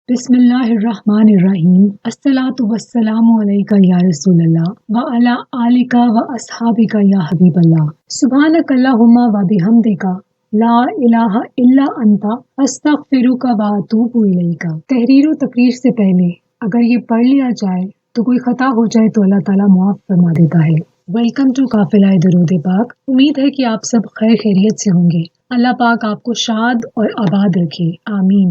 بسم اللہ الرحمن الرحیم الصلاۃ والسلام علیک یا رسول اللہ وعلی آلک و اصحابک یا حبیب اللہ سبحانک اللہم و بحمدک لا الہ الا انت استغفرک و اتوب الیک۔ تحریر و تقریر سے پہلے اگر یہ پڑھ لیا جائے تو کوئی خطا ہو جائے تو اللہ تعالیٰ معاف فرما دیتا ہے۔ ویلکم ٹو قافلہ درود پاک۔ امید ہے کہ آپ سب خیر خیریت سے ہوں گے۔ اللہ پاک آپ کو شاد اور آباد رکھے، آمین۔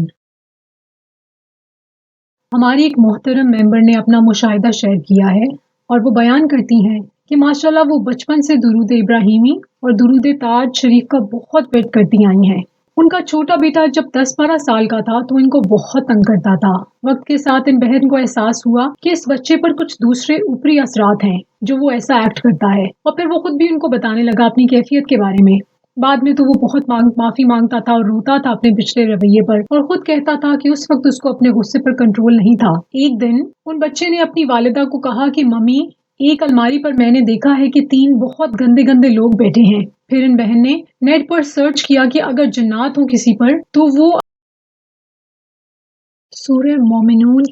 ہماری ایک محترم ممبر نے اپنا مشاہدہ شیئر کیا ہے اور وہ بیان کرتی ہیں کہ ماشاءاللہ وہ بچپن سے درود ابراہیمی اور درود تاج شریف کا بہت ویٹ کرتی آئی ہیں۔ ان کا چھوٹا بیٹا جب 10-12 سال کا تھا تو ان کو بہت تنگ کرتا تھا۔ وقت کے ساتھ ان بہن کو احساس ہوا کہ اس بچے پر کچھ دوسرے اوپری اثرات ہیں جو وہ ایسا ایکٹ کرتا ہے، اور پھر وہ خود بھی ان کو بتانے لگا اپنی کیفیت کے بارے میں۔ بعد میں تو وہ بہت معافی مانگتا تھا اور روتا تھا اپنے پچھلے رویے پر، اور خود کہتا تھا کہ اس وقت اس کو اپنے غصے پر کنٹرول نہیں تھا۔ ایک دن ان بچے نے اپنی والدہ کو کہا کہ ممی، ایک الماری پر میں نے دیکھا ہے کہ 3 بہت گندے گندے لوگ بیٹھے ہیں۔ پھر ان بہن نے نیٹ پر سرچ کیا کہ اگر جنات ہوں کسی پر تو وہ سورہ مومنون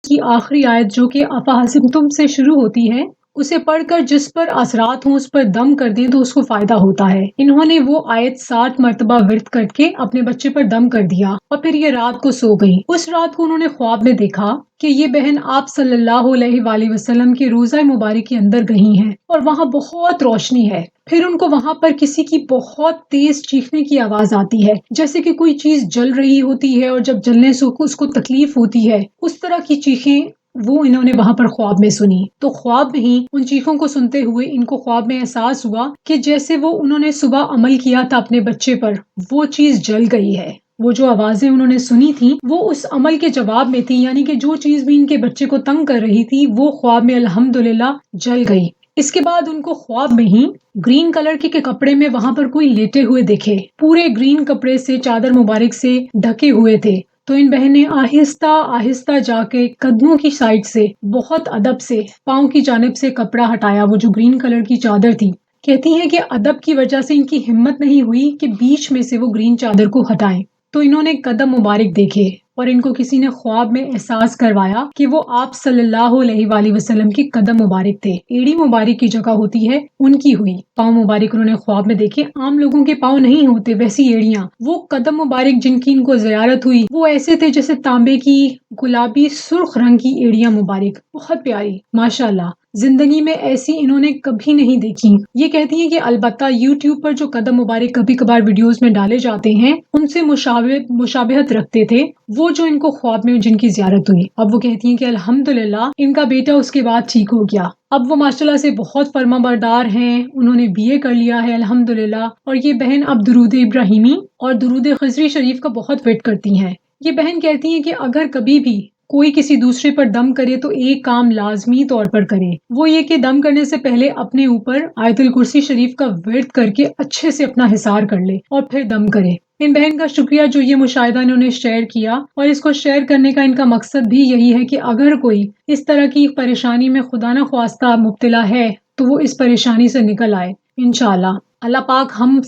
کی آخری آیت جو کہ افحسبتم سے شروع ہوتی ہے، اسے پڑھ کر جس پر اثرات ہوں اس پر دم کر دیں تو اس کو فائدہ ہوتا ہے۔ انہوں نے وہ آیت 60 مرتبہ ورد کر کے اپنے بچے پر دم کر دیا اور پھر یہ رات کو سو گئی۔ اس رات کو انہوں نے خواب میں دیکھا کہ یہ بہن آپ صلی اللہ علیہ وآلہ وسلم کے روضہ مبارک کے اندر گئی ہیں اور وہاں بہت روشنی ہے۔ پھر ان کو وہاں پر کسی کی بہت تیز چیخنے کی آواز آتی ہے، جیسے کہ کوئی چیز جل رہی ہوتی ہے اور جب جلنے سے اس کو تکلیف ہوتی ہے، اس طرح کی چیخیں وہ انہوں نے وہاں پر خواب میں سنی۔ تو خواب میں ہی ان چیخوں کو سنتے ہوئے ان کو خواب میں احساس ہوا کہ جیسے وہ انہوں نے صبح عمل کیا تھا اپنے بچے پر، وہ چیز جل گئی ہے۔ وہ جو آوازیں انہوں نے سنی تھی وہ اس عمل کے جواب میں تھی، یعنی کہ جو چیز بھی ان کے بچے کو تنگ کر رہی تھی وہ خواب میں الحمدللہ جل گئی۔ اس کے بعد ان کو خواب میں ہی گرین کلر کے کپڑے میں وہاں پر کوئی لیٹے ہوئے دیکھے، پورے گرین کپڑے سے، چادر مبارک سے ڈھکے ہوئے تھے۔ تو ان بہن نے آہستہ آہستہ جا کے قدموں کی سائڈ سے بہت ادب سے پاؤں کی جانب سے کپڑا ہٹایا، وہ جو گرین کلر کی چادر تھی۔ کہتی ہیں کہ ادب کی وجہ سے ان کی ہمت نہیں ہوئی کہ بیچ میں سے وہ گرین چادر کو ہٹائیں، تو انہوں نے قدم مبارک دیکھے اور ان کو کسی نے خواب میں احساس کروایا کہ وہ آپ صلی اللہ علیہ وآلہ وسلم کے قدم مبارک تھے۔ ایڑی مبارک کی جگہ ہوتی ہے ان کی ہوئی پاؤں مبارک انہوں نے خواب میں دیکھے۔ عام لوگوں کے پاؤں نہیں ہوتے ویسی ایڑیاں، وہ قدم مبارک جن کی ان کو زیارت ہوئی وہ ایسے تھے جیسے تانبے کی گلابی سرخ رنگ کی ایڑیاں مبارک، بہت پیاری ماشاءاللہ۔ زندگی میں ایسی انہوں نے کبھی نہیں دیکھی۔ یہ کہتی ہیں کہ البتہ یوٹیوب پر جو قدم مبارک کبھی کبھار ویڈیوز میں ڈالے جاتے ہیں ان سے مشابہت رکھتے تھے وہ جو ان کو خواب میں جن کی زیارت ہوئی۔ اب وہ کہتی ہیں کہ الحمدللہ ان کا بیٹا اس کے بعد ٹھیک ہو گیا۔ اب وہ ماشاءاللہ سے بہت فرما بردار ہیں، انہوں نے BA کر لیا ہے الحمدللہ، اور یہ بہن اب درود ابراہیمی اور درود خضری شریف کا بہت ویٹ کرتی ہیں۔ یہ بہن کہتی ہیں کہ اگر کبھی بھی کوئی کسی دوسرے پر دم کرے تو ایک کام لازمی طور پر کرے، وہ یہ کہ دم کرنے سے پہلے اپنے اوپر آیت الکرسی شریف کا ورد کر کے اچھے سے اپنا حصار کر لے اور پھر دم کرے۔ ان بہن کا شکریہ جو یہ مشاہدہ انہوں نے شیئر کیا، اور اس کو شیئر کرنے کا ان کا مقصد بھی یہی ہے کہ اگر کوئی اس طرح کی پریشانی میں خدا نہ خواستہ مبتلا ہے تو وہ اس پریشانی سے نکل آئے انشاءاللہ۔ اللہ پاک ہم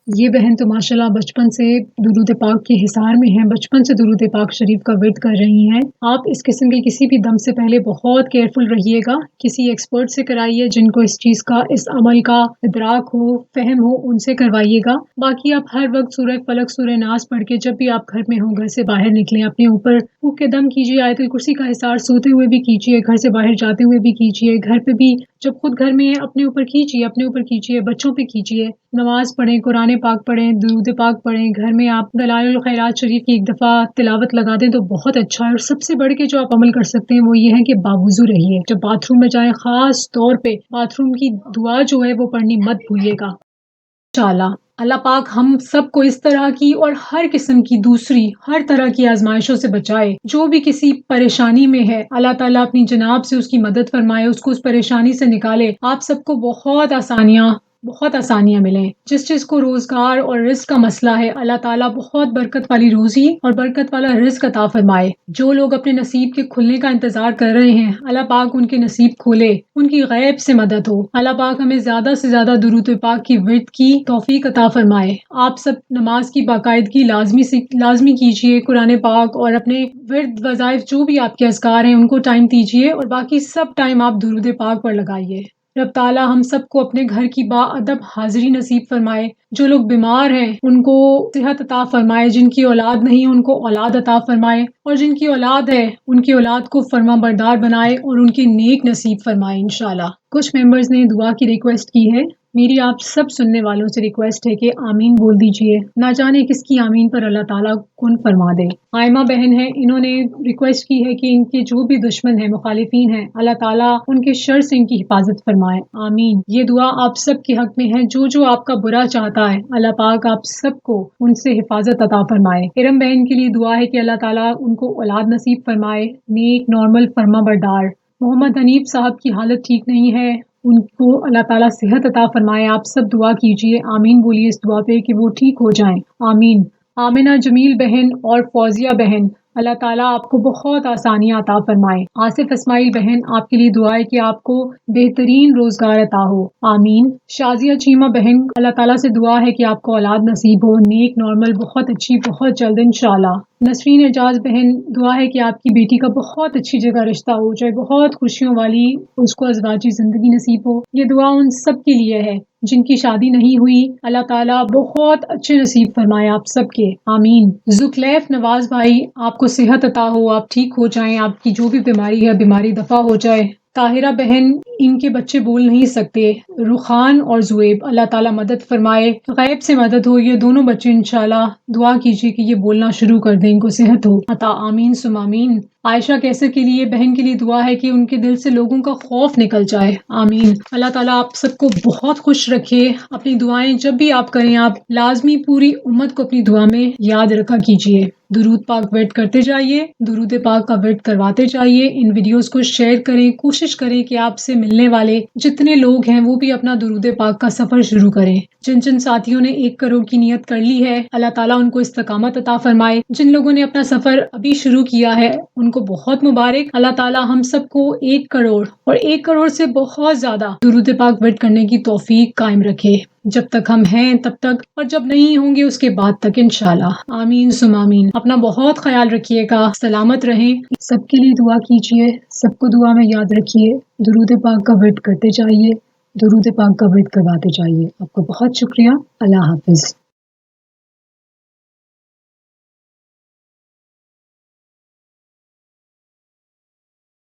یہ بہن تو ماشاءاللہ بچپن سے درود پاک کے حصار میں ہیں، بچپن سے درود پاک شریف کا ورد کر رہی ہیں۔ آپ اس قسم کے کسی بھی دم سے پہلے بہت کیئرفل رہیے گا، کسی ایکسپرٹ سے کرائیے جن کو اس چیز کا، اس عمل کا ادراک ہو، فہم ہو، ان سے کروائیے گا۔ باقی آپ ہر وقت سورہ فلق سورہ ناس پڑھ کے جب بھی آپ گھر میں ہوں، گھر سے باہر نکلیں، اپنے اوپر پھونک کے دم کیجیے، آیت الکرسی کا حصار سوتے ہوئے بھی کیجیے، گھر سے باہر جاتے ہوئے بھی کیجیے، گھر پہ بھی جب خود گھر میں اپنے اوپر کیجیے، اپنے اوپر کیجیے، بچوں پہ کیجیے، نماز پڑھیں، قرآن پاک پڑھیں، درود پاک پڑھیں، گھر میں آپ دلائل الخیرات شریف کی ایک دفعہ تلاوت لگا دیں تو بہت اچھا ہے۔ اور سب سے بڑھ کے جو آپ عمل کر سکتے ہیں وہ یہ ہے کہ باوضو رہیے، جب باتھ روم میں جائیں خاص طور پہ باتھ روم کی دعا جو ہے وہ پڑھنی مت بھولیے گا انشاءاللہ۔ اللہ پاک ہم سب کو اس طرح کی اور ہر قسم کی دوسری ہر طرح کی آزمائشوں سے بچائے۔ جو بھی کسی پریشانی میں ہے اللہ تعالیٰ اپنی جناب سے اس کی مدد فرمائے، اس کو اس پریشانی سے نکالے۔ آپ سب کو بہت آسانیاں بہت آسانیاں ملیں. جس کو روزگار اور رزق کا مسئلہ ہے اللہ تعالیٰ بہت برکت والی روزی اور برکت والا رزق عطا فرمائے. جو لوگ اپنے نصیب کے کھلنے کا انتظار کر رہے ہیں اللہ پاک ان کے نصیب کھولے، ان کی غیب سے مدد ہو. اللہ پاک ہمیں زیادہ سے زیادہ درود پاک کی ورد کی توفیق عطا فرمائے. آپ سب نماز کی باقاعدگی لازمی کیجیے، قرآن پاک اور اپنے ورد وظائف جو بھی آپ کے اذکار ہیں ان کو ٹائم دیجیے، اور باقی سب ٹائم آپ درود پاک پر لگائیے. رب تعالیٰ ہم سب کو اپنے گھر کی با ادب حاضری نصیب فرمائے. جو لوگ بیمار ہیں ان کو صحت عطا فرمائے، جن کی اولاد نہیں ان کو اولاد عطا فرمائے، اور جن کی اولاد ہے ان کی اولاد کو فرما بردار بنائے اور ان کے نیک نصیب فرمائے انشاءاللہ. کچھ ممبرز نے دعا کی ریکویسٹ کی ہے. میری آپ سب سننے والوں سے ریکویسٹ ہے کہ آمین بول دیجئے. نہ جانے کس کی آمین پر اللہ تعالیٰ کن فرما دے. آئمہ بہن ہے، انہوں نے ریکویسٹ کی ہے کہ ان کے جو بھی دشمن ہیں، مخالفین ہیں، اللہ تعالیٰ ان کے شر سے ان کی حفاظت فرمائے. آمین. یہ دعا آپ سب کے حق میں ہے. جو آپ کا برا چاہتا ہے اللہ پاک آپ سب کو ان سے حفاظت عطا فرمائے. ارم بہن کے لیے دعا ہے کہ اللہ تعالیٰ ان کو اولاد نصیب فرمائے، نیک نارمل فرما بردار. محمد حنیف صاحب کی حالت ٹھیک نہیں ہے، ان کو اللہ تعالیٰ صحت عطا فرمائے. آپ سب دعا کیجئے، آمین بولیے اس دعا پہ کہ وہ ٹھیک ہو جائیں. آمین. آمنہ جمیل بہن اور فوزیہ بہن، اللہ تعالیٰ آپ کو بہت آسانیاں عطا فرمائے. آصف اسماعیل بہن، آپ کے لیے دعا ہے کہ آپ کو بہترین روزگار عطا ہو. آمین. شازیہ چیمہ بہن، اللہ تعالیٰ سے دعا ہے کہ آپ کو اولاد نصیب ہو، نیک نارمل بہت اچھی بہت جلد انشاءاللہ. نسرین اعجاز بہن، دعا ہے کہ آپ کی بیٹی کا بہت اچھی جگہ رشتہ ہو جائے، بہت خوشیوں والی اس کو ازواجی زندگی نصیب ہو. یہ دعا ان سب کے لیے ہے جن کی شادی نہیں ہوئی، اللہ تعالیٰ بہت اچھے نصیب فرمائے آپ سب کے. آمین. زکلیف نواز بھائی، آپ کو صحت عطا ہو، آپ ٹھیک ہو جائیں، آپ کی جو بھی بیماری ہے بیماری دفع ہو جائے. طاہرہ بہن، ان کے بچے بول نہیں سکتے، رخان اور زویب، اللہ تعالیٰ مدد فرمائے، غیب سے مدد ہو. یہ دونوں بچے انشاءاللہ دعا کیجیے کہ یہ بولنا شروع کر دیں، ان کو صحت ہو عطا. آمین ثم آمین. عائشہ کیسر کے لیے بہن کے لیے دعا ہے کہ ان کے دل سے لوگوں کا خوف نکل جائے. آمین. اللہ تعالیٰ آپ سب کو بہت خوش رکھے. اپنی دعائیں جب بھی آپ کریں آپ لازمی پوری امت کو اپنی دعا میں یاد رکھا کیجیے. درود پاک ورد کرتے جائیے، درود پاک کا ورد کرواتے جائیے. ان ویڈیوز کو شیئر کریں، کوشش کریں کہ آپ سے ملنے والے جتنے لوگ ہیں وہ بھی اپنا درود پاک کا سفر شروع کریں. جن ساتھیوں نے 1 کروڑ کی نیت کر لی ہے اللہ تعالیٰ ان کو استقامت عطا فرمائے. جن لوگوں نے اپنا سفر ابھی شروع کیا ہے ان کو بہت مبارک. اللہ تعالیٰ ہم سب کو 1 کروڑ اور 1 کروڑ سے بہت زیادہ درود پاک ورد کرنے کی توفیق قائم رکھے، جب تک ہم ہیں تب تک، اور جب نہیں ہوں گے اس کے بعد تک انشاءاللہ. آمین ثم آمین. اپنا بہت خیال رکھیے گا، سلامت رہیں. سب کے لیے دعا کیجیے، سب کو دعا میں یاد رکھیے، درود پاک کا ورد کرتے جائیے، درود پاک کا ورد کرواتے جائیے. آپ کو بہت شکریہ. اللہ حافظ.